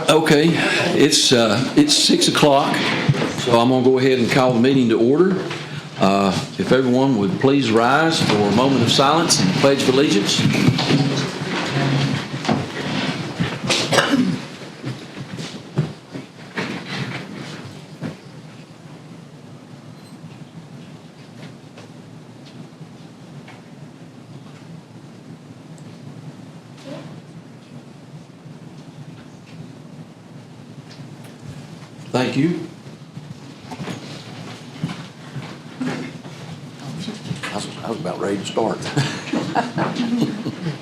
Okay, it's 6 o'clock, so I'm going to go ahead and call the meeting to order. If everyone would please rise for a moment of silence and pledge of allegiance. Thank you. I was about ready to start.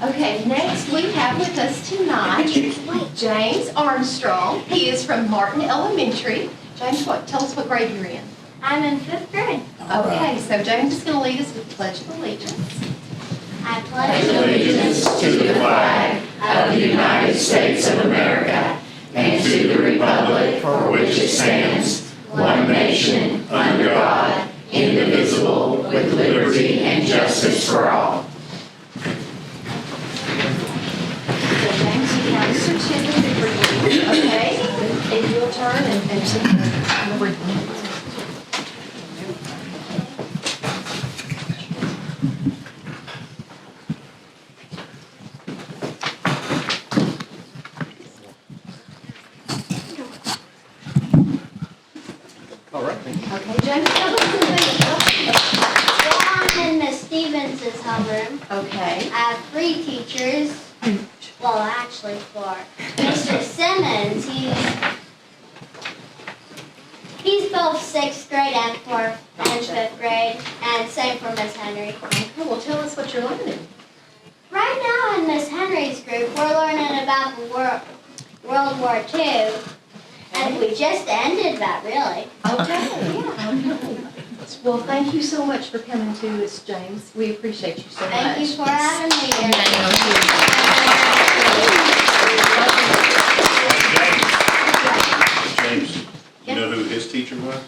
Okay, next we have with us tonight James Armstrong. He is from Martin Elementary. James, tell us what grade you're in. I'm in 5th grade. Okay, so James is going to lead us with the Pledge of Allegiance. I pledge allegiance to the flag of the United States of America and to the republic for which it stands, one nation, under God, indivisible, with liberty and justice for all. So James, you have a certificate for you. Okay, and you'll turn and take the number. Okay, James, tell us something. Well, I'm in Miss Stevens' homeroom. Okay. I have 3 teachers. Well, actually 4. Mr. Simmons, he's both 6th grade and 4th and 5th grade, and same for Miss Henry. Okay, well, tell us what you're learning. Right now in Miss Henry's group, we're learning about the World War II, and we just ended that, really. Okay, yeah, okay. Well, thank you so much for coming to us, James. We appreciate you so much. Thank you for having me here. James, you know who his teacher was?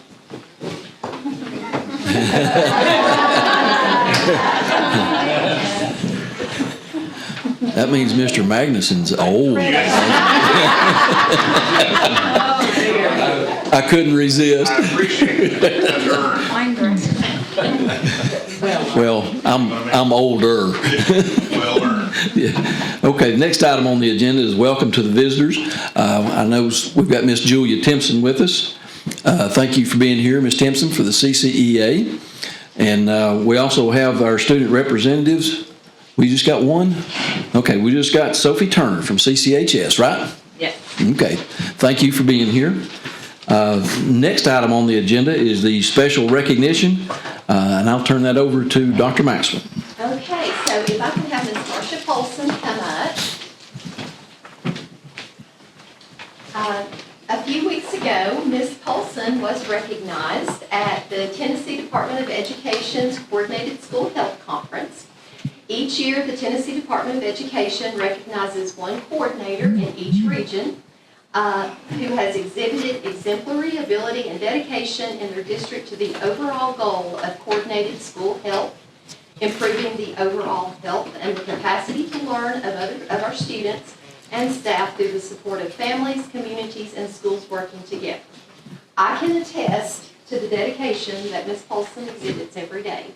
That means Mr. Magnuson's old. I couldn't resist. I appreciate it. Well, I'm older. Well earned. Yeah. Okay, the next item on the agenda is welcome to the visitors. I know we've got Miss Julia Timpson with us. Thank you for being here, Miss Timpson, for the CCEA. And we also have our student representatives. We just got one? Okay, we just got Sophie Turner from CCHS, right? Yes. Okay, thank you for being here. Next item on the agenda is the special recognition, and I'll turn that over to Dr. Maxwell. Okay, so if I can have Ms. Marcia Polson come up. A few weeks ago, Ms. Polson was recognized at the Tennessee Department of Education's Coordinated School Health Conference. Each year, the Tennessee Department of Education recognizes one coordinator in each region who has exhibited exemplary ability and dedication in their district to the overall goal of coordinated school health, improving the overall health and the capacity to learn of our students and staff through the support of families, communities, and schools working together. I can attest to the dedication that Ms. Polson exhibits every day.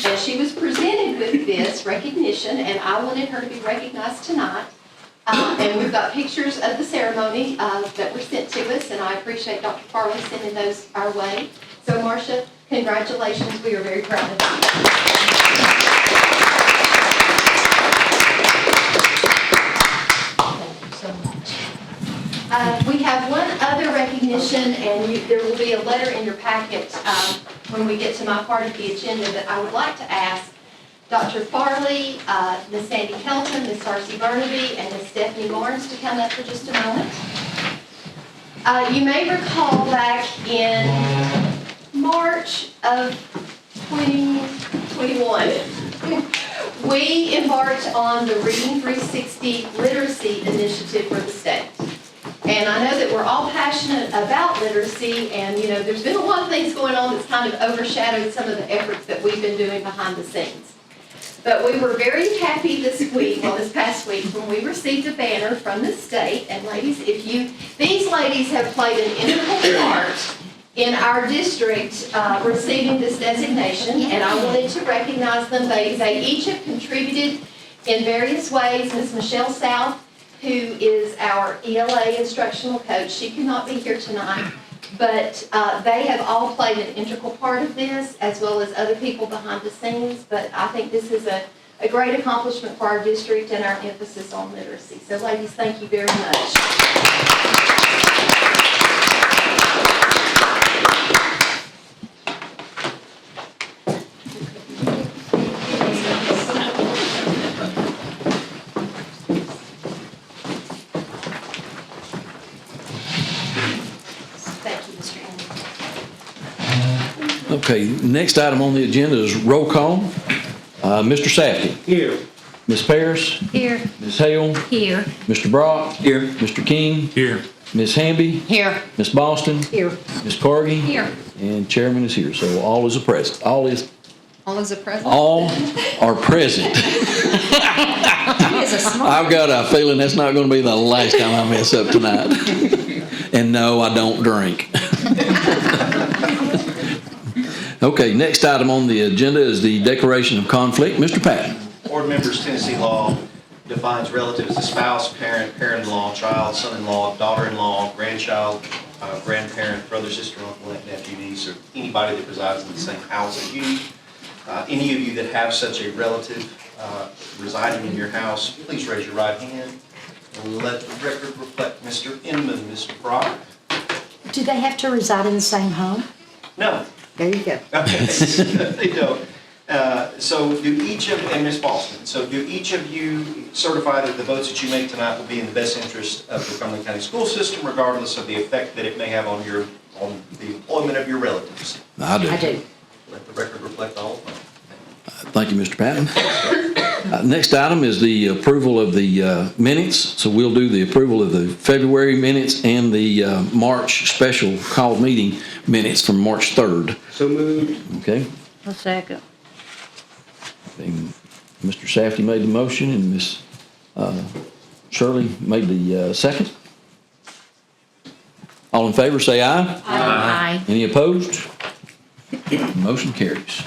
And she was presented with this recognition, and I wanted her to be recognized tonight. And we've got pictures of the ceremony that were sent to us, and I appreciate Dr. Farley sending those our way. So, Marcia, congratulations. We are very proud of you. Thank you so much. We have one other recognition, and there will be a letter in your packet when we get to my part of the agenda that I would like to ask Dr. Farley, Ms. Sandy Kelton, Ms. Darcy Burnaby, and Ms. Stephanie Barnes to come up for just a moment. You may recall back in March of 2021, we embarked on the Reading 360 Literacy Initiative for the state. And I know that we're all passionate about literacy, and you know, there's been a lot of things going on that's kind of overshadowed some of the efforts that we've been doing behind the scenes. But we were very happy this past week, when we received a banner from the state. And ladies, these ladies have played an integral part in our district receiving this designation, and I wanted to recognize them. They each have contributed in various ways. Ms. Michelle South, who is our ELA instructional coach, she could not be here tonight, but they have all played an integral part of this, as well as other people behind the scenes. But I think this is a great accomplishment for our district and our emphasis on literacy. So ladies, thank you very much. Thank you, Mr. Henry. Okay, next item on the agenda is roll call. Mr. Safety. Here. Ms. Paris. Here. Ms. Hale. Here. Mr. Brock. Here. Mr. King. Here. Ms. Hamby. Here. Ms. Boston. Here. Ms. Cargy. Here. And Chairman is here, so all is present. All is a present. All are present. He is a smart. I've got a feeling that's not going to be the last time I mess up tonight. And no, I don't drink. Okay, next item on the agenda is the declaration of conflict. Mr. Patton. Board members, Tennessee law defines relative as a spouse, parent, parent-in-law, child, son-in-law, daughter-in-law, grandchild, grandparent, brother, sister, uncle, aunt, nephew, niece, or anybody that resides in the same house as you. Any of you that have such a relative residing in your house, please raise your right hand and let the record reflect Mr. Inman. Mr. Brock? Do they have to reside in the same home? No. There you go. Okay, they don't. So do each of, and Ms. Boston, so do each of you certify that the votes that you make tonight will be in the best interest of the Cumberland County school system, regardless of the effect that it may have on the employment of your relatives? I do. I do. Let the record reflect all of them. Thank you, Mr. Patton. Next item is the approval of the minutes. So we'll do the approval of the February minutes and the March special call meeting minutes from March 3rd. So moved. Okay? A second. And Mr. Safety made the motion and Ms. Shirley made the second. All in favor, say aye. Aye. Any opposed? Motion carries.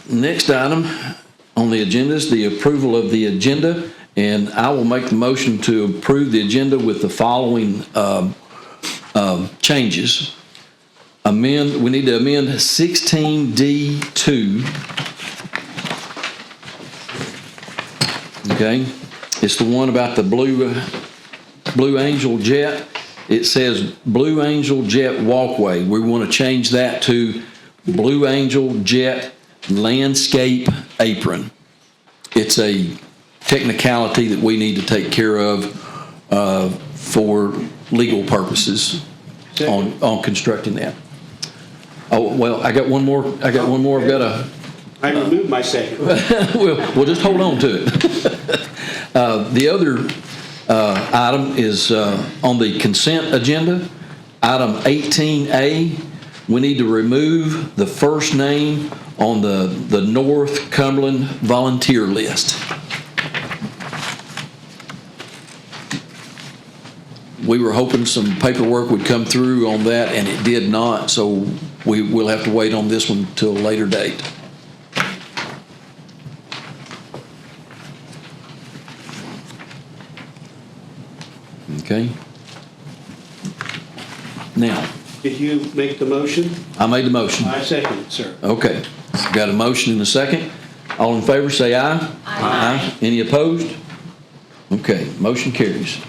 Next item on the agenda is the approval of the agenda, and I will make the motion to approve the agenda with the following changes. We need to amend 16D2. Okay? It's the one about the Blue Angel Jet. It says Blue Angel Jet Walkway. We want to change that to Blue Angel Jet Landscape Apron. It's a technicality that we need to take care of for legal purposes on constructing that. Oh, well, I got one more. I've got a. I removed my second. We'll just hold on to it. The other item is on the consent agenda. Item 18A, we need to remove the first name on the North Cumberland volunteer list. We were hoping some paperwork would come through on that, and it did not, so we'll have to wait on this one till a later date. Okay. Now, Did you make the motion? I made the motion. I second it, sir. Okay. Got a motion and a second. All in favor, say aye. Aye. Any opposed? Okay, motion carries.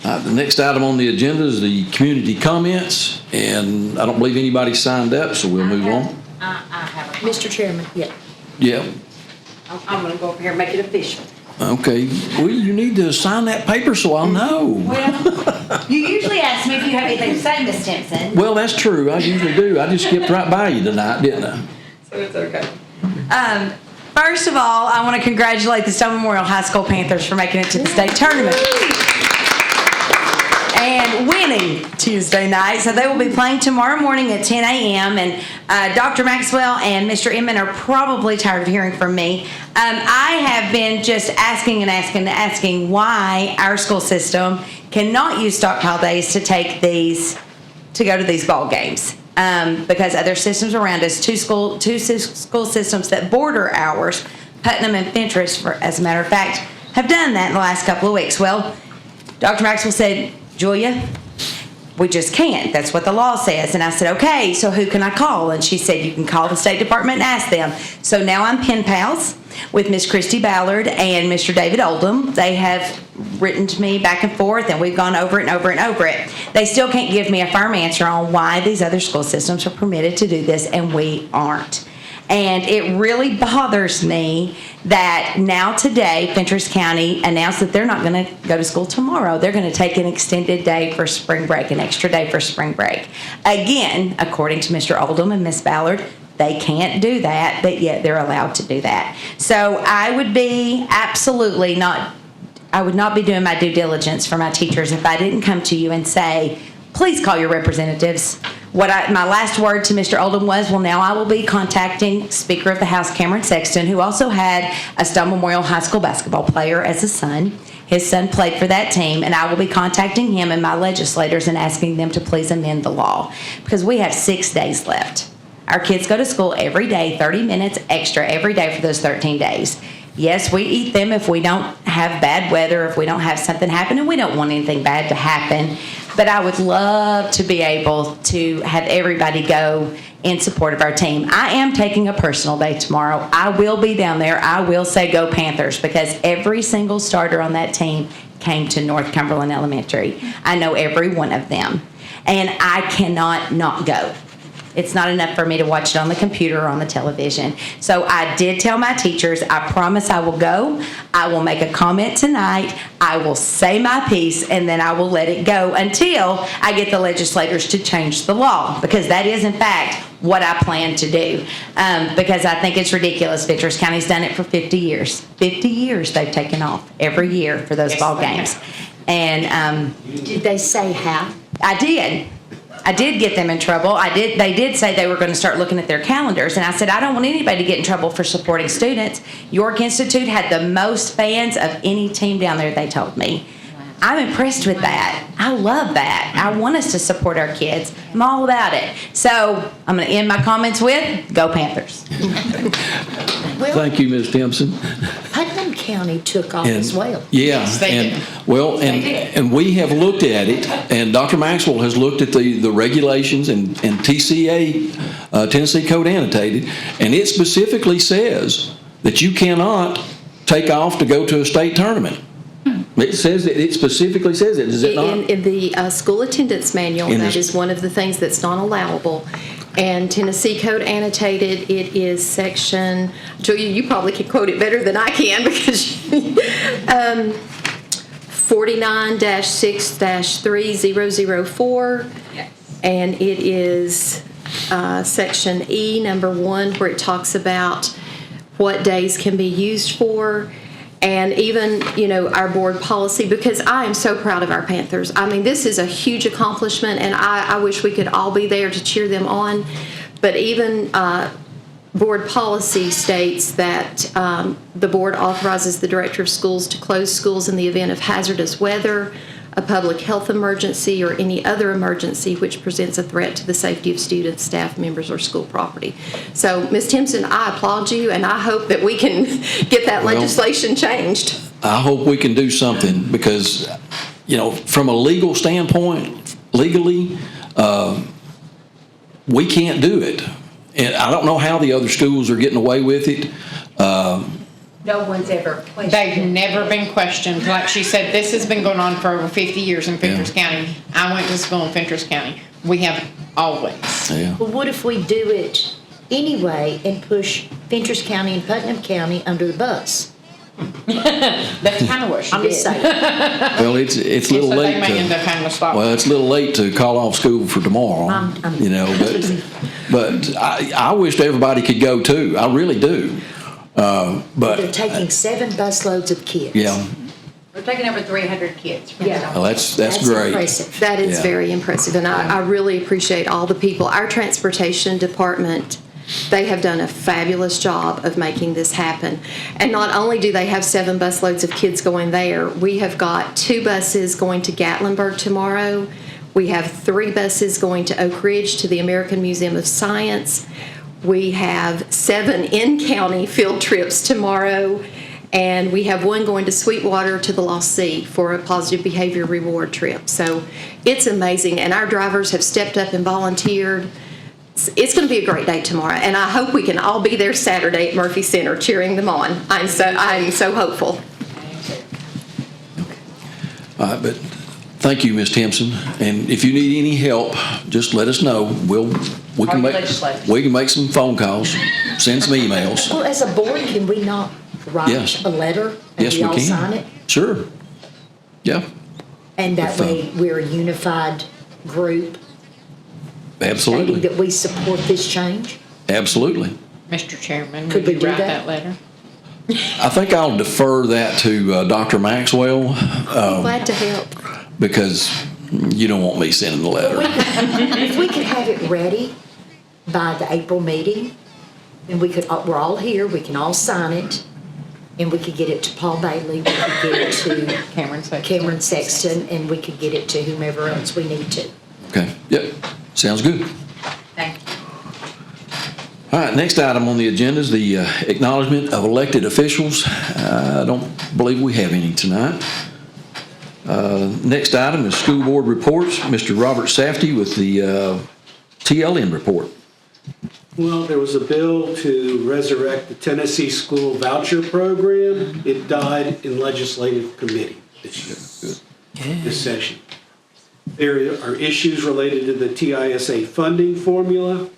The next item on the agenda is the community comments, and I don't believe anybody signed up, so we'll move on. I have a. Mr. Chairman, yeah. Yeah, I'm gonna go over here and make it official. okay. Well, you need to sign that paper so I'll know. Well, you usually ask me if you have anything to say, Miss Timpson. Well, that's true. I usually do. I just skipped right by you tonight, didn't I? So it's okay. First of all, I want to congratulate the Stone Memorial High School Panthers for making it to the state tournament. and winning Tuesday night. So they will be playing tomorrow morning at 10 a.m. And Dr. Maxwell and Mr. Inman are probably tired of hearing from me. I have been just asking why our school system cannot use stockpile days to go to these ball games. Because other systems around us, two school systems that border ours, Putnam and Fentress, as a matter of fact, have done that in the last couple of weeks. Well, Dr. Maxwell said, Julia, we just can't. That's what the law says. And I said, okay, so who can I call? And she said, you can call the State Department and ask them. So now I'm pen pals with Miss Christy Ballard and Mr. David Oldham. They have written to me back and forth, and we've gone over it and over and over it. They still can't give me a firm answer on why these other school systems are permitted to do this and we aren't. And it really bothers me that now today, Fentress County announced that they're not going to go to school tomorrow. They're going to take an extended day for spring break, an extra day for spring break. Again, according to Mr. Oldham and Miss Ballard, they can't do that, but yet they're allowed to do that. So I would not be doing my due diligence for my teachers if I didn't come to you and say, please call your representatives. My last word to Mr. Oldham was, well, now I will be contacting Speaker of the House, Cameron Sexton, who also had a Stone Memorial High School basketball player as a son. His son played for that team, and I will be contacting him and my legislators and asking them to please amend the law, because we have 6 days left. Our kids go to school every day, 30 minutes extra every day for those 13 days. Yes, we eat them if we don't have bad weather, if we don't have something happen, and we don't want anything bad to happen. But I would love to be able to have everybody go in support of our team. I am taking a personal day tomorrow. I will be down there. I will say go Panthers, because every single starter on that team came to North Cumberland Elementary. I know every one of them. And I cannot not go. It's not enough for me to watch it on the computer or on the television. So I did tell my teachers, I promise I will go. I will make a comment tonight. I will say my piece, and then I will let it go until I get the legislators to change the law, because that is, in fact, what I plan to do. Because I think it's ridiculous. Fentress County's done it for 50 years. 50 years they've taken off every year for those ball games. And Did they say how? I did get them in trouble. They did say they were going to start looking at their calendars, and I said, I don't want anybody to get in trouble for supporting students. York Institute had the most fans of any team down there, they told me. I'm impressed with that. I love that. I want us to support our kids. I'm all about it. So I'm going to end my comments with, go Panthers. Thank you, Ms. Timpson. Putnam County took off as well. Yeah, they and did. well, and we have looked at it, and Dr. Maxwell has looked at the regulations and TCA, Tennessee Code Annotated, and it specifically says that you cannot take off to go to a state tournament. It says that, it specifically says it, does it not? In the school attendance manual, that is one of the things that's not allowable. And Tennessee Code Annotated, it is section, Julia, you probably can quote it better than I can, because 49-6-3004. And it is section E, number 1, where it talks about what days can be used for. And even, our board policy, because I am so proud of our Panthers. I mean, this is a huge accomplishment, and I wish we could all be there to cheer them on. But even board policy states that the board authorizes the director of schools to close schools in the event of hazardous weather, a public health emergency, or any other emergency which presents a threat to the safety of students, staff members, or school property. So, Ms. Timpson, I applaud you, and I hope that we can get that legislation changed. I hope we can do something, because, from a legal standpoint, legally, we can't do it. And I don't know how the other schools are getting away with it. No one's ever questioned. They've never been questioned. Like she said, this has been going on for over 50 years in Fentress County. I went to school in Fentress County. We have always. Yeah. Well, what if we do it anyway and push Fentress County and Putnam County under the bus? That's kind of what she I'm did. just saying. Well, it's a little So late they may end up having to stop. Well, it's a little late to call off school for tomorrow, but I wished everybody could go too. I really do. But They're taking 7 busloads of kids. yeah, We're taking over 300 kids from Yeah. Oh, that's great. Impressive. That is Yeah. very impressive, and I really appreciate all the people. Our transportation department, they have done a fabulous job of making this happen. And not only do they have 7 busloads of kids going there, we have got 2 buses going to Gatlinburg tomorrow. We have 3 buses going to Oak Ridge to the American Museum of Science. We have 7 in-county field trips tomorrow. And we have 1 going to Sweetwater to the Lost Sea for a positive behavior reward trip. So it's amazing. And our drivers have stepped up and volunteered. It's going to be a great day tomorrow. And I hope we can all be there Saturday at Murphy Center cheering them on. I'm so hopeful. All right, but thank you, Ms. Timpson. And if you need any help, just let us know. We can make some phone calls, send some emails. Well, as a board, can we not write Yes. a letter? Yes, we And we all can. sign it? Sure. Yeah, And that way, we're a unified group stating absolutely. that we support this change? Absolutely. Mr. Chairman, Could would we you do write that? that letter? I think I'll defer that to Dr. Maxwell Glad to help. because you don't want me sending the letter. If we could have it ready by the April meeting, then we're all here, we can all sign it, and we could get it to Paul Bailey, we could get it to Cameron Sexton, and we could get it to whomever else we need to. Okay, yep, sounds good. Thank you. All right, next item on the agenda is the acknowledgement of elected officials. I don't believe we have any tonight. Next item is school board reports. Mr. Robert Safety with the TLM report. Well, there was a bill to resurrect the Tennessee School Voucher Program. It died in legislative committee this session. There are issues related to the TISA funding formula.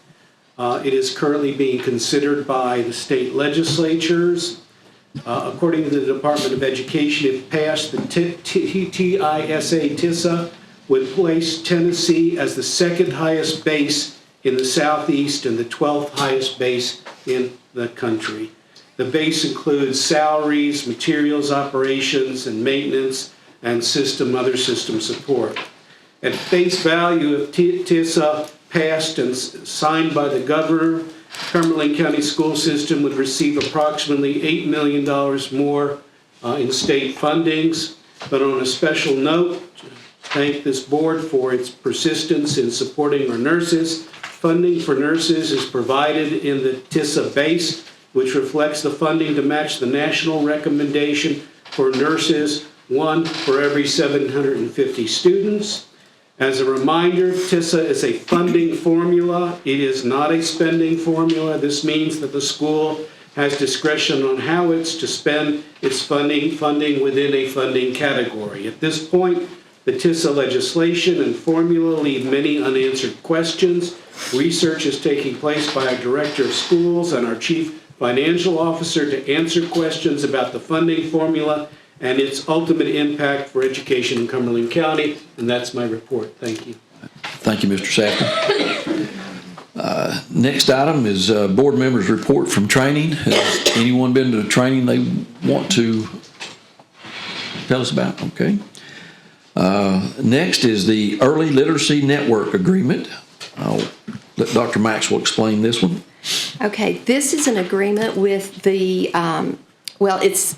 It is currently being considered by the state legislatures. According to the Department of Education, if passed, the TISA would place Tennessee as the 2nd highest base in the Southeast and the 12th highest base in the country. The base includes salaries, materials, operations, and maintenance, and other system support. At face value, if TISA passed and signed by the governor, Cumberland County School System would receive approximately $8 million more in state fundings. But on a special note, thank this board for its persistence in supporting our nurses. Funding for nurses is provided in the TISA base, which reflects the funding to match the national recommendation for nurses, 1 for every 750 students. As a reminder, TISA is a funding formula. It is not a spending formula. This means that the school has discretion on how it's to spend its funding within a funding category. At this point, the TISA legislation and formula leave many unanswered questions. Research is taking place by our Director of Schools and our Chief Financial Officer to answer questions about the funding formula and its ultimate impact for education in Cumberland County. And that's my report. Thank you. Thank you, Mr. Safety. Next item is board members' report from training. Has anyone been to a training they want to tell us about? Okay. Next is the Early Literacy Network Agreement. I'll let Dr. Maxwell explain this one. Okay, this is an agreement with the, it's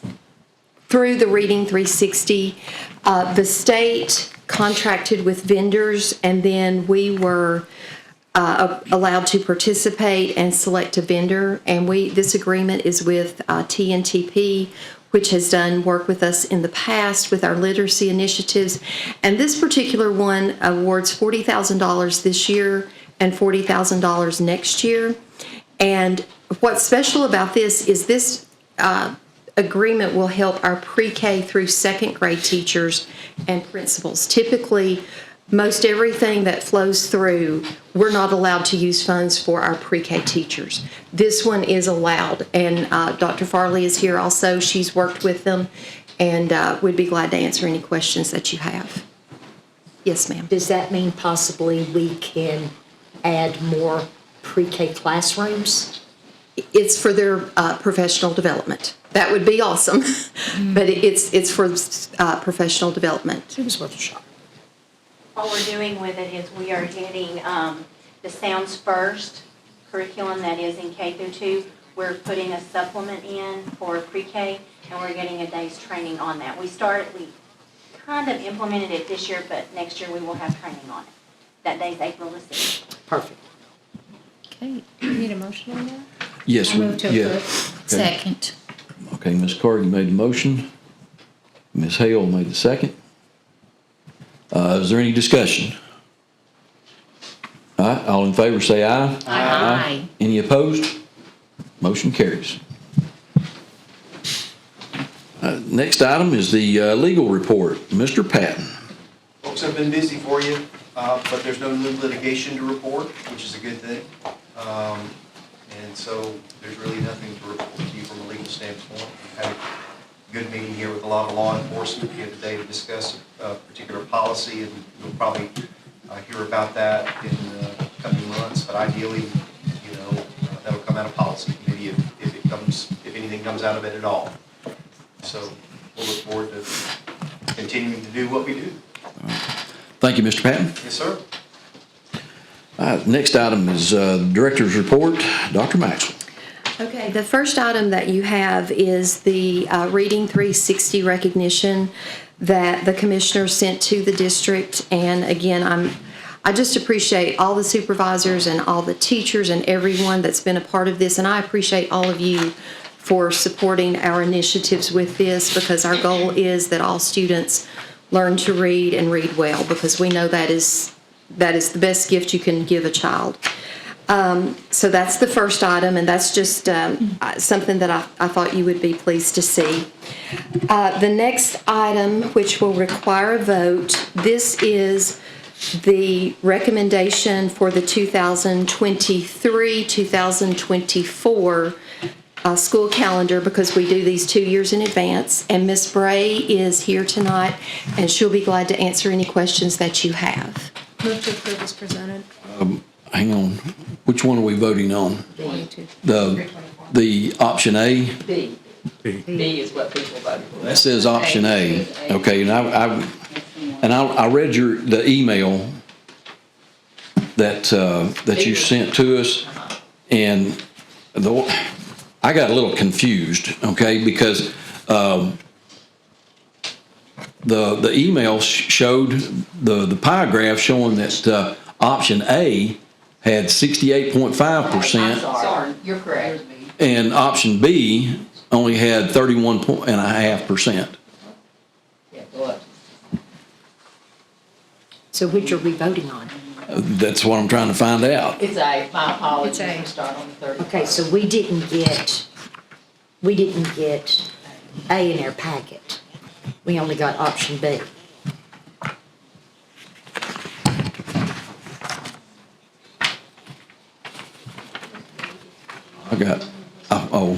through the Reading 360. The state contracted with vendors, and then we were allowed to participate and select a vendor. And this agreement is with TNTP, which has done work with us in the past with our literacy initiatives. And this particular one awards $40,000 this year and $40,000 next year. And what's special about this is this agreement will help our pre-K through 2nd grade teachers and principals. Typically, most everything that flows through, we're not allowed to use funds for our pre-K teachers. This one is allowed, and Dr. Farley is here also. She's worked with them, and we'd be glad to answer any questions that you have. Yes, ma'am. Does that mean possibly we can add more pre-K classrooms? It's for their professional development. That would be awesome, but it's for professional development. It was worth a shot. All we're doing with it is we are getting the Sounds First curriculum that is in K through 2. We're putting a supplement in for pre-K, and we're getting a day's training on that. We kind of implemented it this year, but next year we will have training on it. That day's April the 6th. Perfect. Okay, you need a motion on that? Yes, I move to yeah. approve. Okay. Second. Okay, Ms. Carter, you made the motion. Ms. Hale made the second. Is there any discussion? All right, all in favor say aye. Aye. Any opposed? Motion carries. Next item is the legal report. Mr. Patton. Folks, I've been busy for you, but there's no new litigation to report, which is a good thing. And so there's really nothing to report to you from a legal standpoint. We've had a good meeting here with a lot of law enforcement here today to discuss a particular policy, and you'll probably hear about that in the coming months. But ideally, that'll come out of policy committee if anything comes out of it at all. So we'll look forward to continuing to do what we do. Thank you, Mr. Patton. Yes, sir. Next item is Director's Report. Dr. Maxwell. Okay, the first item that you have is the Reading 360 recognition that the commissioner sent to the district. And again, I just appreciate all the supervisors and all the teachers and everyone that's been a part of this. And I appreciate all of you for supporting our initiatives with this, because our goal is that all students learn to read and read well, because we know that is the best gift you can give a child. So that's the first item, and that's just something that I thought you would be pleased to see. The next item, which will require a vote, this is the recommendation for the 2023-2024 school calendar, because we do these 2 years in advance. And Ms. Bray is here tonight, and she'll be glad to answer any questions that you have. Move to approve as presented. Hang on. Which one are we voting on? 22. The option A? B. B is what people voted for. That says option A. Okay, and I read the email that you sent to us, and I got a little confused, okay, because the email showed the pie graph showing that option A had 68.5%. Sorry, you're correct. And option B only had 31.5%. Yeah, go up. So which are we voting on? That's what I'm trying to find out. It's A, my apologies, It's A. we'll start on the 30th. Okay, so we didn't get A in our packet. We only got option B.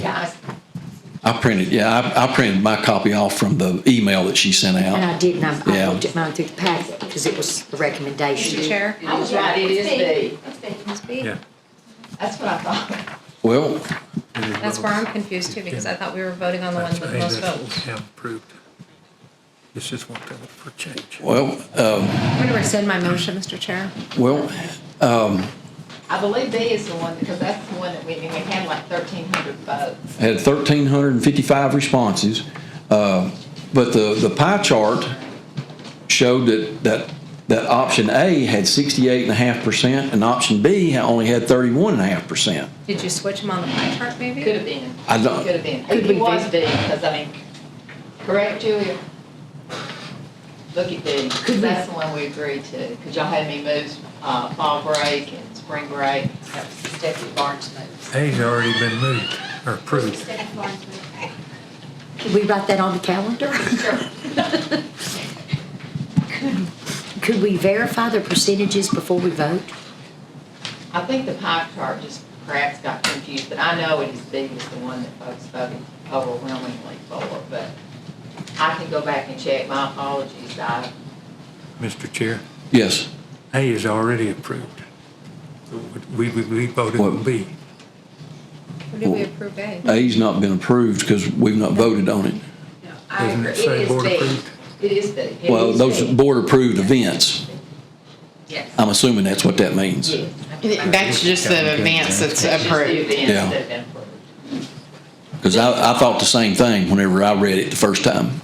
Guys, I printed my copy off from the email that she sent And out. I didn't, I Yeah. looked at mine through the packet because it was the recommendation. Mr. Chair? I was right, it is B. Ms. B? Yeah. That's what I thought. Well, That's where I'm confused too, because I thought we were voting on the ones with the most That's what votes. we have approved. It's just one thing for change. well, I'm going to rescind my motion, Mr. Chair. I believe B is the one, because that's the one that we had like 1,300 votes. had 1,355 responses, but the pie chart showed that option A had 68.5% and option B only had 31.5%. Did you switch them on the pie chart maybe? Could have been. I don't- Could have been. Could It we was be? B, because correct, Julia? Look at B, because that's the one we agreed to, because y'all had me move fall break and spring break. That was Stephanie Barnes' notes. A's already been moved or approved. Can we write that on the calendar? Could we verify the percentages before we vote? I think the pie chart just perhaps got confused, but I know it is B is the one that folks voted overwhelmingly for, but I can go back and check. My apologies, Mr. Chair, Yes. A is already approved. We voted on B. did we approve A? A's not been approved because we've not voted on it. I Doesn't agree. it say It board is big. approved? It is big. It Well, is those are big. board-approved events. Yes. I'm assuming that's what that means. Yes. That's just the events that's That's just the approved. events Yeah. that have been approved. Because I thought the same thing whenever I read it the first time.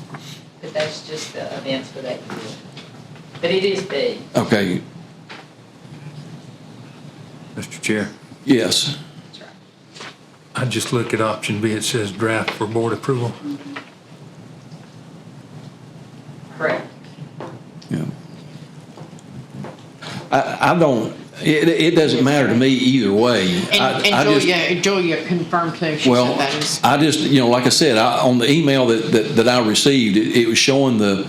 But that's just the events for that year. But it is big. Okay, Mr. Chair, yes. That's right. I just look at option B, it says draft for board approval. Correct. Yeah. I don't, it doesn't matter to me either way. I just- And Julia confirmed too, she Well, said that is. I just, like I said, on the email that I received, it was showing the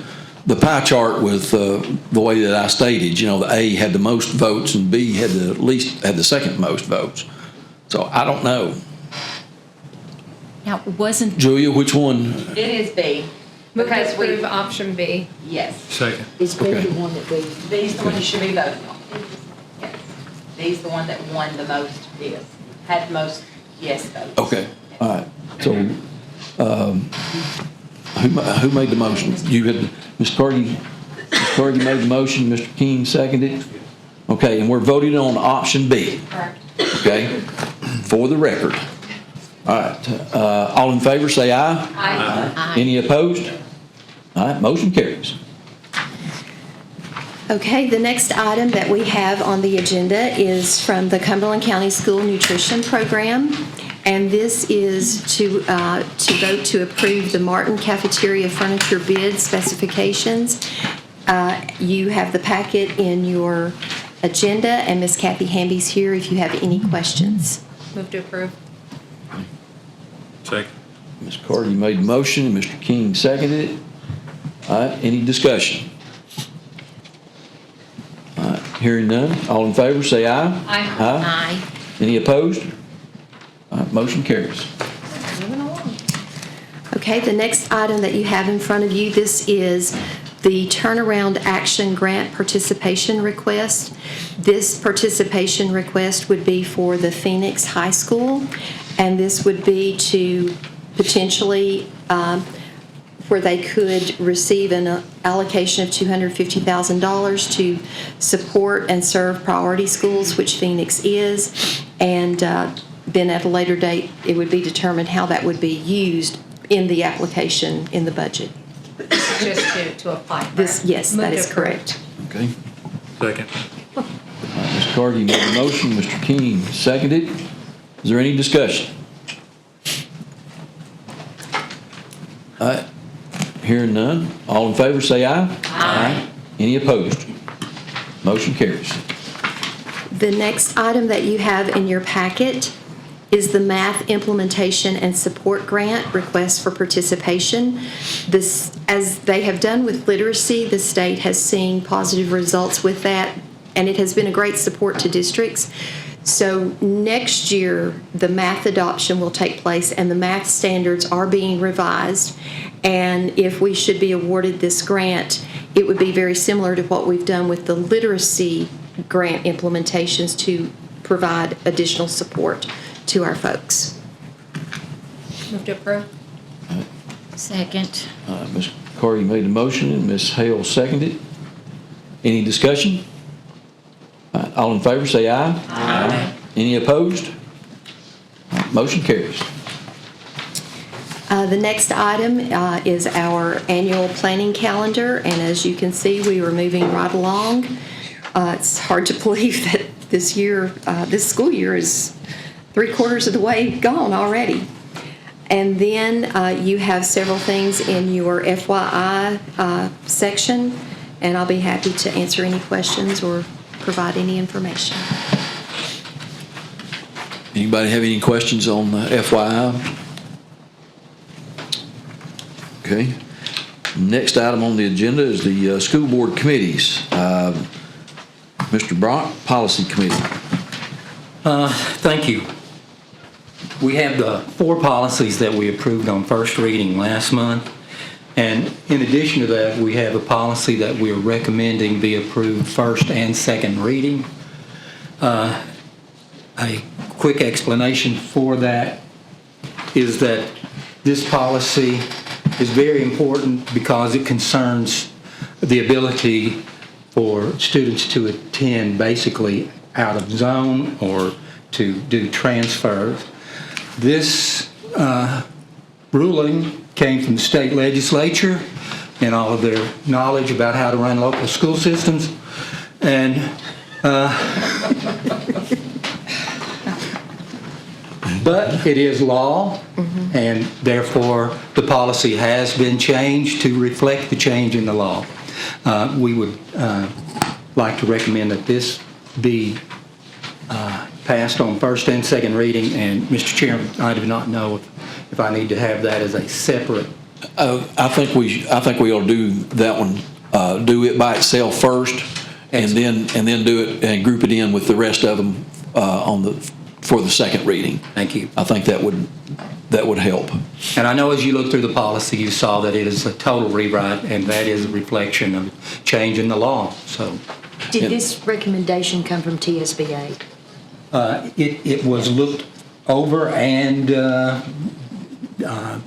pie chart with the way that I stated, the A had the most votes and B had the second most votes. So I don't know. Now, wasn't, Julia, which one? It is big. Move to Because we, approve option B. yes. Second. Is B Okay. the one that we, These the one you should be voting on. Yes. These the one that won the most, yes, had the most yes votes. Okay, all right. So, who made the motion? You had, Ms. Carty made the motion, Mr. King seconded? Okay, and we're voting on option B, Correct. okay? For the record. All right, all in favor, say aye. Aye. Any opposed? All right, motion carries. Okay, the next item that we have on the agenda is from the Cumberland County School Nutrition Program. And this is to vote to approve the Martin Cafeteria furniture bid specifications. You have the packet in your agenda, and Ms. Kathy Hamby's here if you have any questions. Move to approve. Second. Ms. Carty made the motion, and Mr. King seconded it. All right, any discussion? All right, hearing none, all in favor, say aye. Aye. Aye. Any opposed? All right, motion carries. Okay, the next item that you have in front of you, this is the Turnaround Action Grant Participation Request. This participation request would be for the Phoenix High School, and this would be to potentially, where they could receive an allocation of $250,000 to support and serve priority schools, which Phoenix is, and then at a later date, it would be determined how that would be used in the application in the budget. Just to apply. This, yes, Move that to is approve. correct. Okay. Second. Ms. Carty made the motion, Mr. King seconded. Is there any discussion? All right, hearing none, all in favor say aye. Aye. Any opposed? Motion carries. The next item that you have in your packet is the Math Implementation and Support Grant Request for Participation. This, as they have done with literacy, the state has seen positive results with that, and it has been a great support to districts. So next year, the math adoption will take place, and the math standards are being revised. And if we should be awarded this grant, it would be very similar to what we've done with the literacy grant implementations to provide additional support to our folks. Move to approve. second, Ms. Carty made the motion and Ms. Hale seconded. Any discussion? All right, all in favor say aye. Aye. Any opposed? All right, motion carries. The next item is our annual planning calendar, and as you can see, we are moving right along. It's hard to believe that this school year is 3/4 of the way gone already. And then you have several things in your FYI section, and I'll be happy to answer any questions or provide any information. Anybody have any questions on FYI? Okay. Next item on the agenda is the school board committees. Mr. Brock, Policy Committee. Thank you. We have the 4 policies that we approved on first reading last month. And in addition to that, we have a policy that we are recommending be approved first and second reading. A quick explanation for that is that this policy is very important because it concerns the ability for students to attend basically out of zone or to do transfers. This ruling came from the state legislature and all of their knowledge about how to run local school systems. And but it is law, and therefore the policy has been changed to reflect the change in the law. We would like to recommend that this be passed on first and second reading, and Mr. Chairman, I do not know if I need to have that as a separate. I think we ought to do that one, do it by itself first, and then do it and group it in with the rest of them for the second reading. Thank you. I think that would help. And I know as you look through the policy, you saw that it is a total rewrite, and that is a reflection of change in the law. So, Did this recommendation come from TSBA? it was looked over, and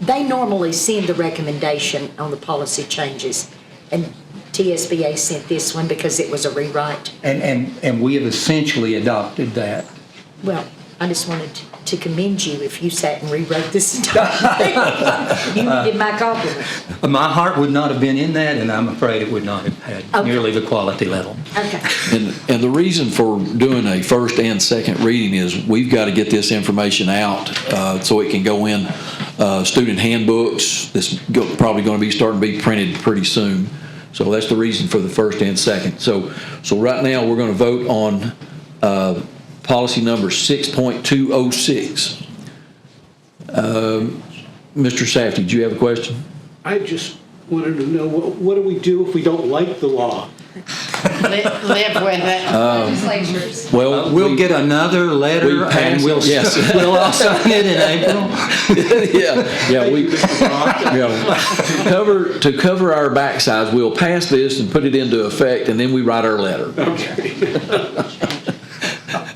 They normally send the recommendation on the policy changes, and TSBA sent this one because it was a rewrite. and we have essentially adopted that. Well, I just wanted to commend you if you sat and rewrote this entire thing. You needed my compliment. My heart would not have been in that, and I'm afraid it would not have had nearly the quality level. Okay. And the reason for doing a first and second reading is we've got to get this information out so it can go in student handbooks. This probably going to be starting to be printed pretty soon. So that's the reason for the first and second. So right now we're going to vote on policy number 6.206. Mr. Safety, do you have a question? I just wanted to know, what do we do if we don't like the law? Live with it. Legislatures. Well, We'll get another letter, and we'll yes. we'll all sign it in April. To cover our backsides, we'll pass this and put it into effect, and then we write our letter.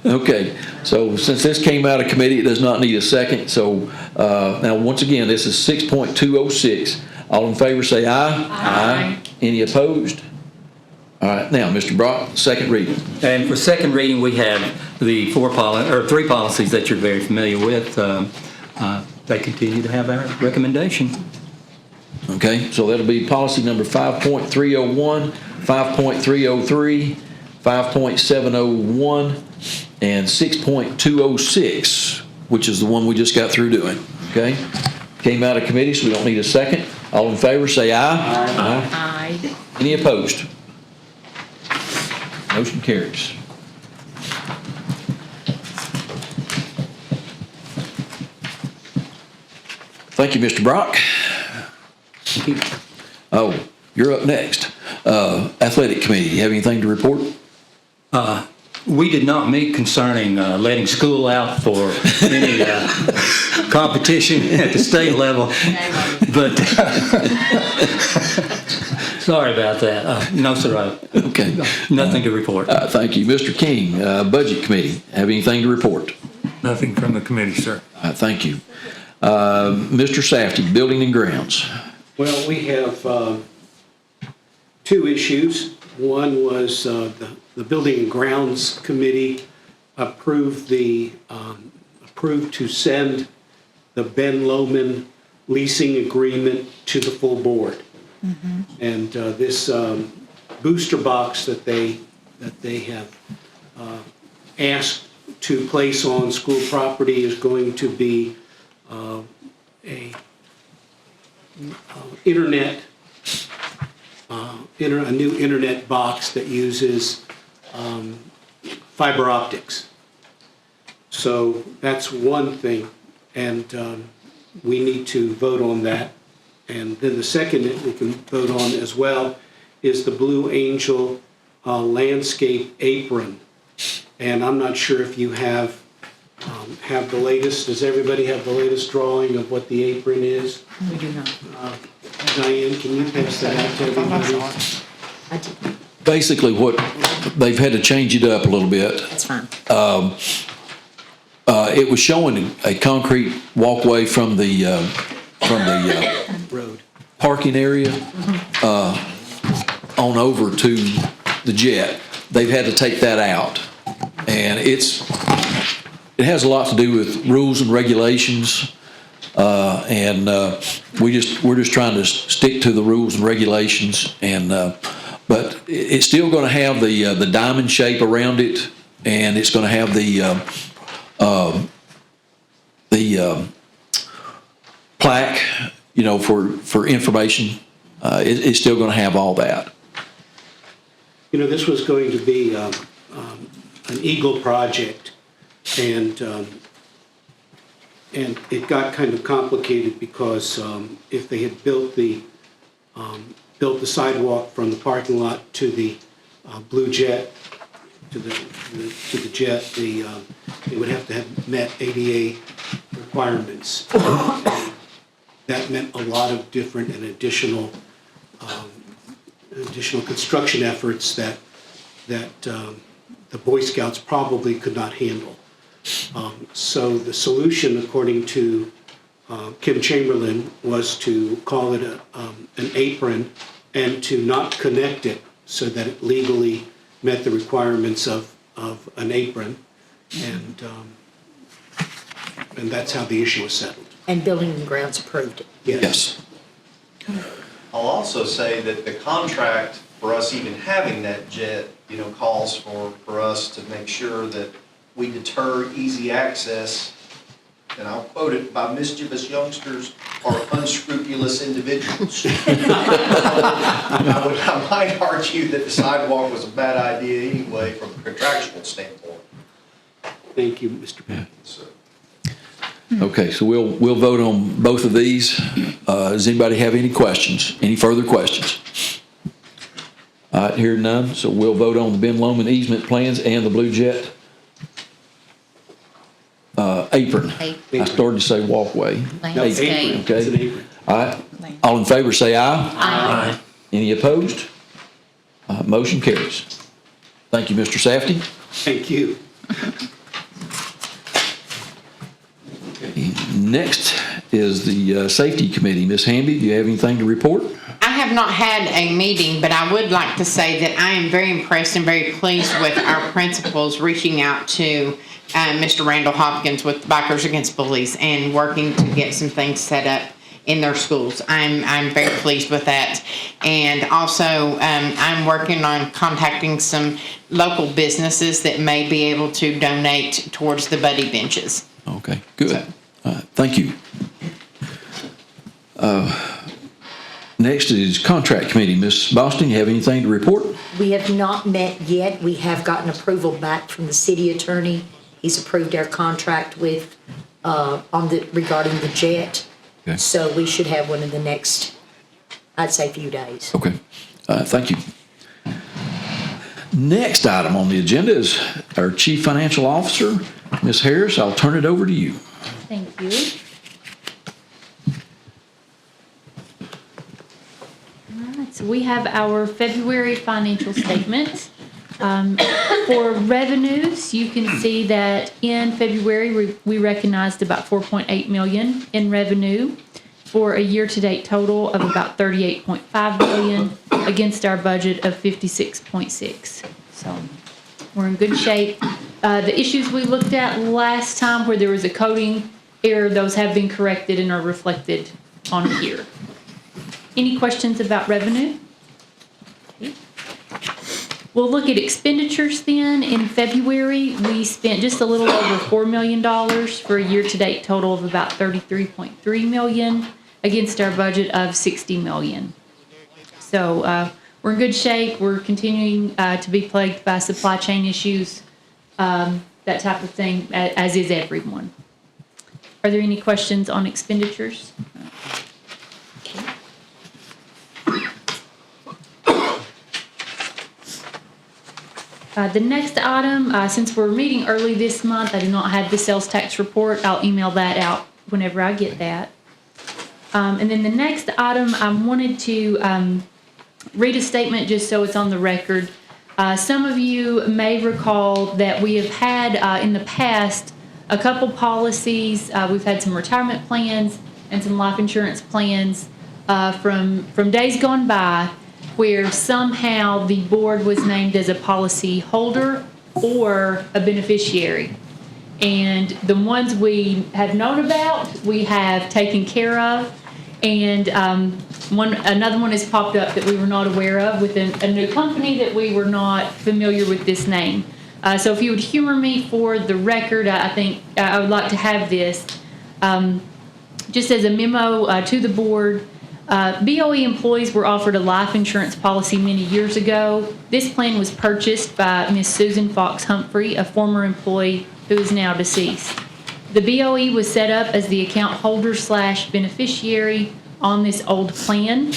Okay, so since this came out of committee, it does not need a second. So now, once again, this is 6.206. All in favor say aye. Aye. Any opposed? All right, now, Mr. Brock, second reading. And for second reading, we have the three policies that you're very familiar with. They continue to have our recommendation. Okay, so that'll be policy number 5.301, 5.303, 5.701, and 6.206, which is the one we just got through doing. Okay? Came out of committee, so we don't need a second. All in favor, say aye. Aye. Any opposed? Motion carries. Thank you, Mr. Brock. Thank you. Oh, you're up next. Athletic Committee, you have anything to report? We did not meet concerning letting school out for any competition at the state level, but sorry about that. No, sir. Okay. Nothing to report. Thank you. Mr. King, Budget Committee, have anything to report? Nothing from the committee, sir. Thank you. Mr. Safety, Building and Grounds. Well, we have two issues. One was the Building and Grounds Committee approved to send the Ben Lomond leasing agreement to the full board. And this booster box that they have asked to place on school property is going to be a new internet box that uses fiber optics. So that's one thing, and we need to vote on that. And then the second that we can vote on as well is the Blue Angel landscape apron. And I'm not sure if you have the latest. Does everybody have the latest drawing of what the apron is? We do not. Diane, can you pass that out to everybody? I did. Basically, what they've had to change it up a little bit. That's fine. It was showing a concrete walkway from the Road. parking area on over to the jet. They've had to take that out. And it has a lot to do with rules and regulations. And we're just trying to stick to the rules and regulations. And but it's still going to have the diamond shape around it, and it's going to have the plaque, you know, for information. It's still going to have all that. You know, this was going to be an Eagle project, and it got kind of complicated because if they had built the sidewalk from the parking lot to the Blue Jet, to the jet, it would have to have met ADA requirements. That meant a lot of different and additional construction efforts that the Boy Scouts probably could not handle. So the solution, according to Kim Chamberlain, was to call it an apron and to not connect it so that it legally met the requirements of an apron, and that's how the issue was settled. And Building and Grounds approved it. Yes. I'll also say that the contract for us even having that jet, you know, calls for us to make sure that we deter easy access, and I'll quote it, by mischievous youngsters or unscrupulous individuals. I might argue that the sidewalk was a bad idea anyway from a contractual standpoint. Thank you, Mr. Perkins. Okay, so we'll vote on both of these. Does anybody have any questions? Any further questions? All right, hearing none, so we'll vote on the Ben Lomond easement plans and the Blue Jet apron. I started to say walkway. Landscape. Apron, okay. It's an apron. All right, all in favor say aye. Aye. Any opposed? Motion carries. Thank you, Mr. Safety. Thank you. Next is the Safety Committee. Ms. Hamby, do you have anything to report? I have not had a meeting, but I would like to say that I am very impressed and very pleased with our principals reaching out to Mr. Randall Hopkins with Bikers Against Bullies and working to get some things set up in their schools. I'm very pleased with that. And also, I'm working on contacting some local businesses that may be able to donate towards the buddy benches. Okay, good. Thank you. Next is Contract Committee. Ms. Boston, you have anything to report? We have not met yet. We have gotten approval back from the city attorney. He's approved our contract with, regarding the jet. Okay. So we should have one in the next, I'd say, few days. Okay, thank you. Next item on the agenda is our Chief Financial Officer, Ms. Harris. I'll turn it over to you. Thank you. All right, so we have our February financial statement. For revenues, you can see that in February, we recognized about 4.8 million in revenue for a year-to-date total of about 38.5 million against our budget of 56.6. So we're in good shape. The issues we looked at last time where there was a coding error, those have been corrected and are reflected on here. Any questions about revenue? Okay. We'll look at expenditures then. In February, we spent just a little over $4 million for a year-to-date total of about $33.3 million against our budget of $60 million. So we're in good shape. We're continuing to be plagued by supply chain issues, that type of thing, as is everyone. Are there any questions on expenditures? The next item, since we're meeting early this month, I do not have the sales tax report. I'll email that out whenever I get that. And then the next item, I wanted to read a statement just so it's on the record. Some of you may recall that we have had in the past a couple policies. We've had some retirement plans and some life insurance plans from days gone by where somehow the board was named as a policy holder or a beneficiary. And the ones we have known about, we have taken care of. And another one has popped up that we were not aware of with a new company that we were not familiar with this name. So if you would humor me for the record, I think I would like to have this. Just as a memo to the board, BOE employees were offered a life insurance policy many years ago. This plan was purchased by Miss Susan Fox Humphrey, a former employee who is now deceased. The BOE was set up as the account holder / beneficiary on this old plan.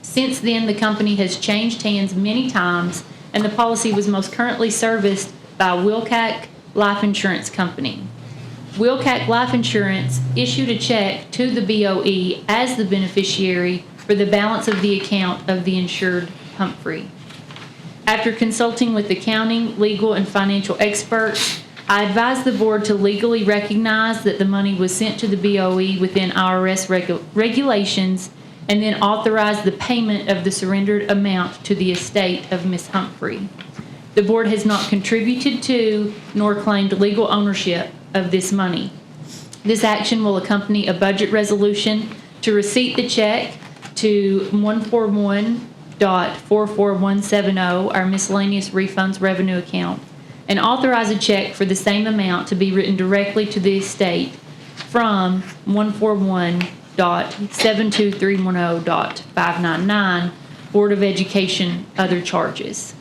Since then, the company has changed hands many times, and the policy was most currently serviced by Wilcac Life Insurance Company. Wilcac Life Insurance issued a check to the BOE as the beneficiary for the balance of the account of the insured Humphrey. After consulting with accounting, legal, and financial experts, I advised the board to legally recognize that the money was sent to the BOE within IRS regulations and then authorize the payment of the surrendered amount to the estate of Ms. Humphrey. The board has not contributed to nor claimed legal ownership of this money. This action will accompany a budget resolution to receipt the check to 141.44170, our miscellaneous refunds revenue account, and authorize a check for the same amount to be written directly to the estate from 141.72310.599, Board of Education, other charges.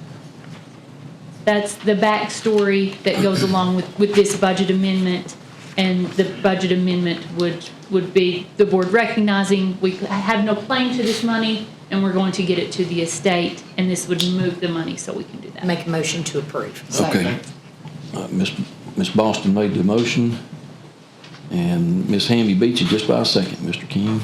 That's the backstory that goes along with this budget amendment, and the budget amendment would be the board recognizing we have no claim to this money and we're going to get it to the estate, and this would move the money so we can do that. Make a motion to approve. Okay. Ms. Boston made the motion, and Ms. Hamby beat you just by a second, Mr. King.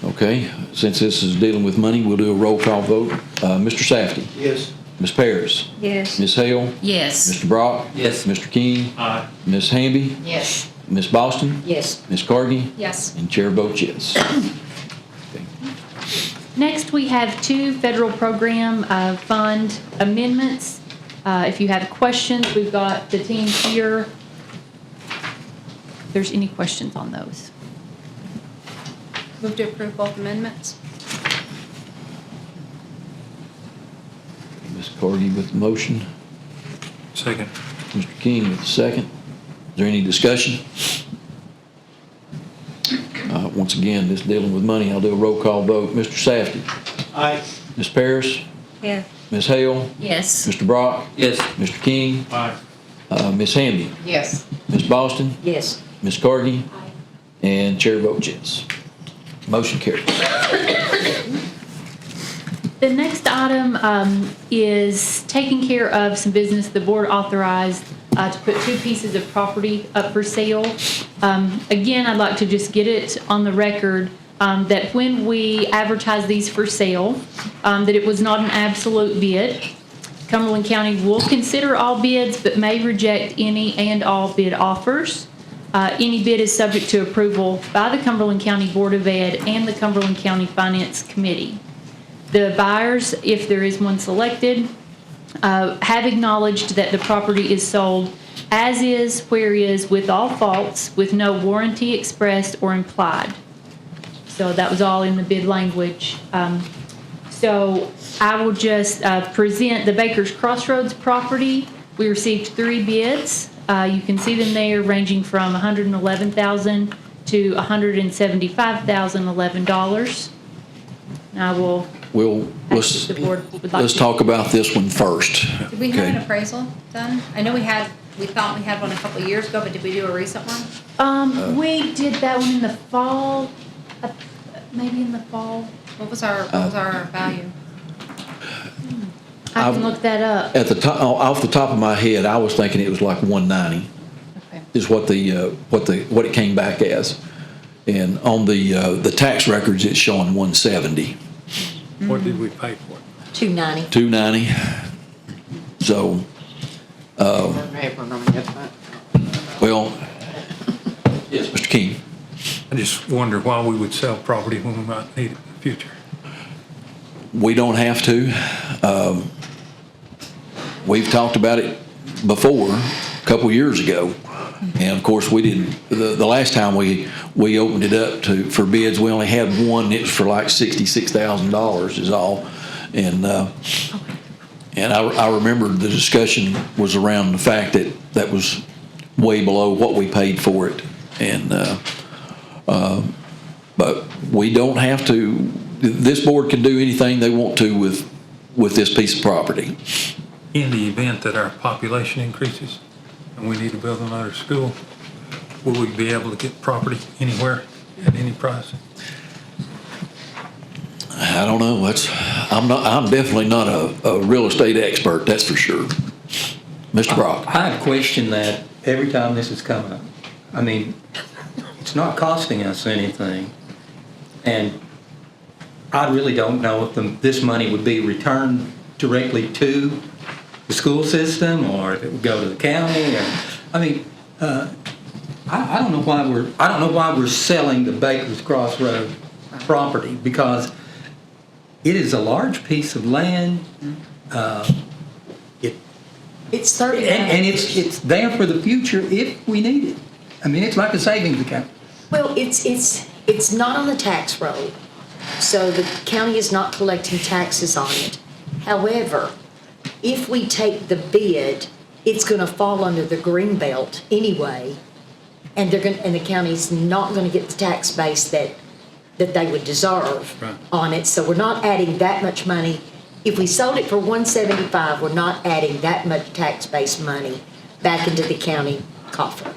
Okay, since this is dealing with money, we'll do a roll call vote. Mr. Safety? Yes. Ms. Paris? Yes. Ms. Hale? Yes. Mr. Brock? Yes. Mr. King? Aye. Ms. Hamby? Yes. Ms. Boston? Yes. Ms. Cargy? Yes. And Chair votes yes. Next, we have two federal program fund amendments. If you have questions, we've got the team here. If there's any questions on those. Move to approve both amendments. Ms. Cargy with the motion. Second. Mr. King with the second. Is there any discussion? Once again, this dealing with money, I'll do a roll call vote. Mr. Safety? Aye. Ms. Paris? Yeah. Ms. Hale? Yes. Mr. Brock? Yes. Mr. King? Aye. Ms. Hamby? Yes. Ms. Boston? Yes. Ms. Cargy? And Chair votes yes. Motion carries. The next item is taking care of some business. The board authorized to put two pieces of property up for sale. Again, I'd like to just get it on the record that when we advertise these for sale, that it was not an absolute bid. Cumberland County will consider all bids, but may reject any and all bid offers. Any bid is subject to approval by the Cumberland County Board of Ed and the Cumberland County Finance Committee. The buyers, if there is one selected, have acknowledged that the property is sold as is, where is, with all faults, with no warranty expressed or implied. So that was all in the bid language. So I will just present the Baker's Crossroads property. We received 3 bids. You can see them there, ranging from $111,000 to $175,011. I will. Let's The board would like to- talk about this one first. Did we have an Okay. appraisal done? I know we thought we had one a couple of years ago, but did we do a recent one? We did that one in the fall, maybe in the fall. What was our value? I can look that up. At the top, off the top of my head, I was thinking it was like 190. Okay. Is what it came back as, and on the tax records it's showing 170. What did we pay for it? $290. 290. So Well, yes, Mr. King. I just wonder why we would sell property when we might need it in the future. We don't have to. We've talked about it before, a couple years ago. And of course, we didn't, the last time we opened it up for bids, we only had one. It was for like $66,000 is all. And I remember the discussion was around the fact that was way below what we paid for it. And, but we don't have to, this board can do anything they want to with this piece of property. In the event that our population increases and we need to build another school, will we be able to get property anywhere at any price? I don't know. I'm definitely not a real estate expert, that's for sure. Mr. Brock. I have questioned that every time this has come up. I mean, it's not costing us anything. And I really don't know if this money would be returned directly to the school system or if it would go to the county. I mean, I don't know why we're selling the Baker's Crossroads property, because it is a large piece of land. It's 30 and it's there for the future if we need it. I mean, it's like a savings account. Well, it's not on the tax roll, so the county is not collecting taxes on it. However, if we take the bid, it's going to fall under the green belt anyway, and the county's not going to get the tax base that they would deserve on it. So we're not adding that much money. If we sold it for $175, we're not adding that much tax base money back into the county coffer.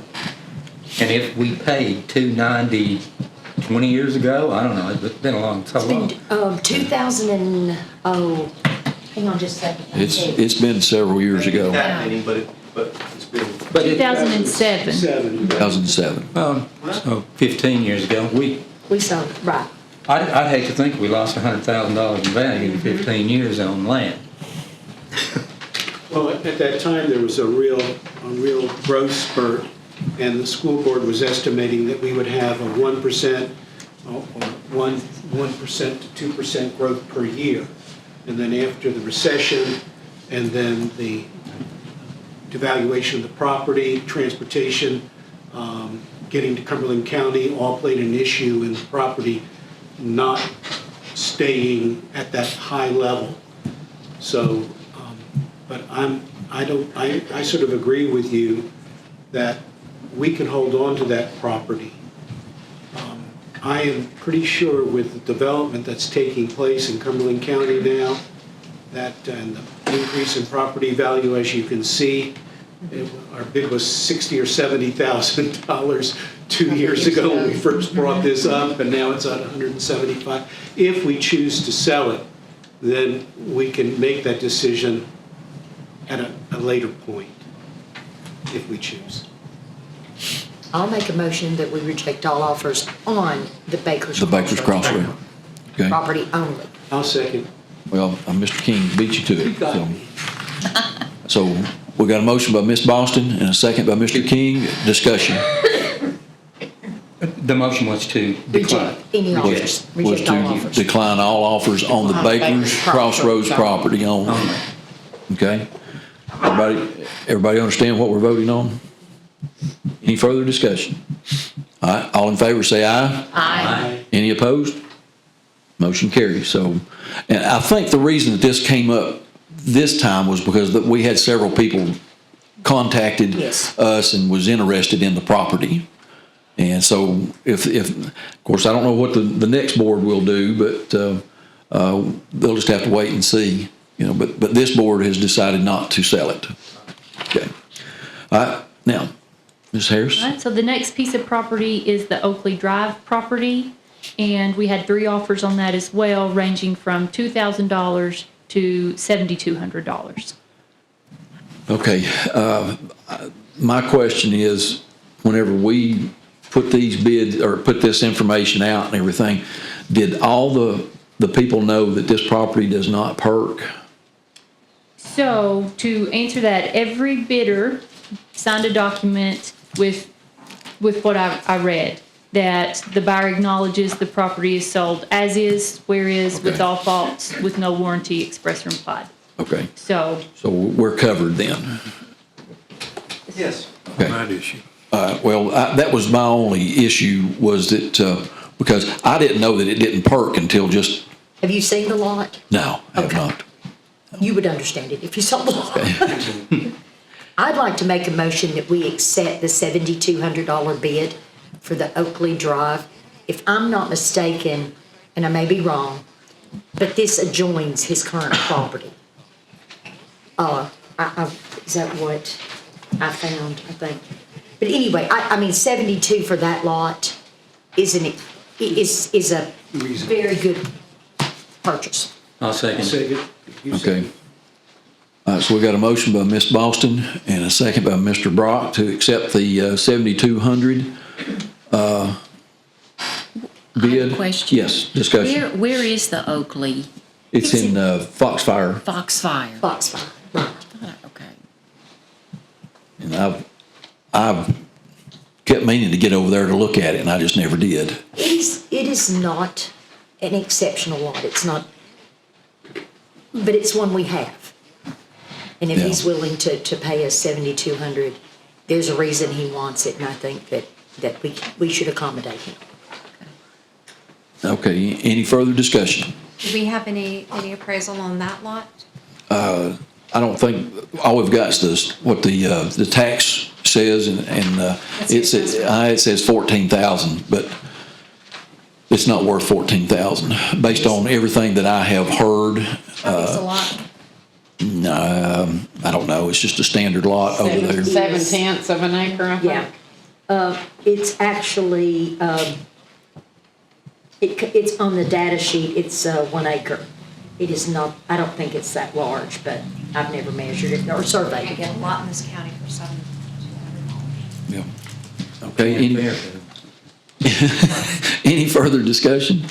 And if we paid $290 20 years ago, I don't know, it's been a long time. 2000 and, hang on just a second. It's been several years ago. That many, but it's been. 2007. 2007. So 15 years ago, We sold, right. I'd hate to think we lost $100,000 in value in 15 years on land. Well, at that time, there was a real growth spurt, and the school board was estimating that we would have a 1% or 1% to 2% growth per year. And then after the recession, and then the devaluation of the property, transportation, getting to Cumberland County, all played an issue in the property not staying at that high level. So, but I sort of agree with you that we can hold on to that property. I am pretty sure with the development that's taking place in Cumberland County now, that and the increase in property value, as you can see, our bid was $60,000 or $70,000 2 years ago when we first brought this up, and now it's at $175,000. If we choose to sell it, then we can make that decision at a later point, if we choose. I'll make a motion that we reject all offers on the Baker's Crossroads. Okay. Property only. I'll second. Well, Mr. King beat you to it. So we got a motion by Ms. Boston and a second by Mr. King. Discussion. The motion was to decline. Reject any offers. Was Reject all to offers. decline all offers on the Baker's Crossroads property only. Okay? Everybody understand what we're voting on? Any further discussion? All right, all in favor say aye. Aye. Any opposed? Motion carries. So, and I think the reason that this came up this time was because we had several people contacted us and was interested in the property. And so if of course, I don't know what the next board will do, but they'll just have to wait and see, but this board has decided not to sell it. Okay. All right, now, Ms. Harris? All right, so the next piece of property is the Oakley Drive property, and we had 3 offers on that as well, ranging from $2,000 to $7,200. Okay, my question is, whenever we put these bids or put this information out and everything, did all the people know that this property does not perk? So to answer that, every bidder signed a document with what I read, that the buyer acknowledges the property is sold as is, where is, with Okay. all faults, with no warranty expressed or implied. Okay, So, so we're covered then. Yes. Okay. That issue. Well, that was my only issue, was that, because I didn't know that it didn't perk until just, Have you seen the lot? no, I have Okay. not. You would understand it if you saw the lot. I'd like to make a motion that we accept the $7,200 bid for the Oakley Drive. If I'm not mistaken, and I may be wrong, but this adjoins his current property. Is that what I found, I think? But anyway, I mean, 72 for that lot is a very good purchase. I'll second. Second. You Okay. second. All right, so we got a motion by Ms. Boston and a second by Mr. Brock to accept the 7,200 bid. question. Yes, discussion. Where is the Oakley? It's in Foxfire, Foxfire. Foxfire, right. Okay. and I've kept meaning to get over there to look at it, and I just never did. It is not an exceptional lot, it's not, but it's one we have. And if Yeah. he's willing to pay us 7,200, there's a reason he wants it, and I think that we should accommodate him. Okay, any further discussion? Do we have any appraisal on that lot? I don't think, all we've got is this, what the tax says, and it says 14,000, but it's not worth 14,000, based on everything that I have heard. It's a lot. No, I don't know, it's just a standard lot over there. 7/10 of an acre, I think. Yeah. It's actually, it's on the data sheet, it's 1 acre. It is not, I don't think it's that large, but I've never measured it or surveyed Can't it. get a lot in this county for $7,200. Yeah. Okay, any further discussion?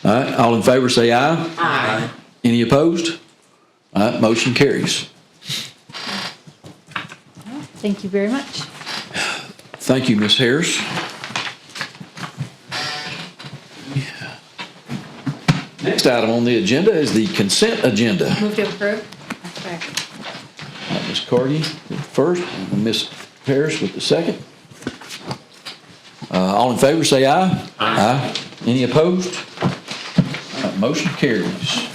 All right, all in favor say aye. Aye. Any opposed? All right, motion carries. thank you very much. Thank you, Ms. Harris. Next item on the agenda is the consent agenda. Move to approve? Ms. Carty with the first, and Ms. Harris with the second. All in favor, say aye. Aye. Any opposed? Motion carries.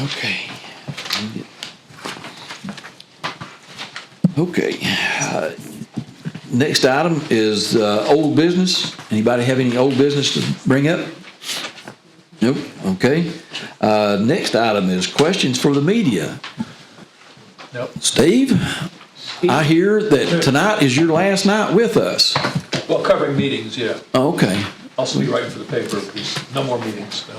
Okay. Okay. Next item is old business. Anybody have any old business to bring up? Nope. Okay. Next item is questions for the media. Nope. Steve, I hear that tonight is your last night with us. Well, covering meetings, yeah. Okay. Also be writing for the paper, because no more meetings, so.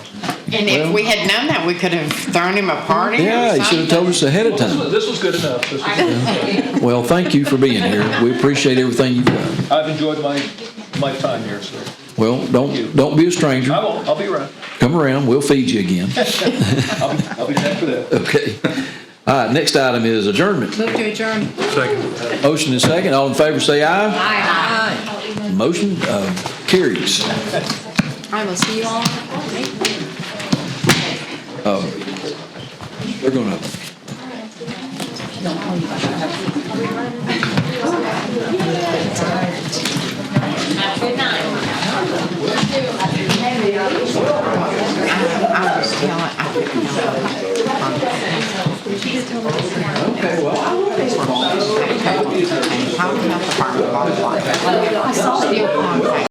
And if we had known that, we could have thrown him a party or Yeah, you should have told us ahead of Well, time. this was good enough. This was good enough. Well, thank you for being here. We appreciate everything you've done. I've enjoyed my time here, so. Well, don't be a stranger. I won't, I'll be around. Come around, we'll feed you again. I'll be back for that. Okay. All right, next item is adjournment. Move to adjourn. Second. Motion is second. All in favor, say aye. Aye. Motion carries. I will see you all. They're gonna.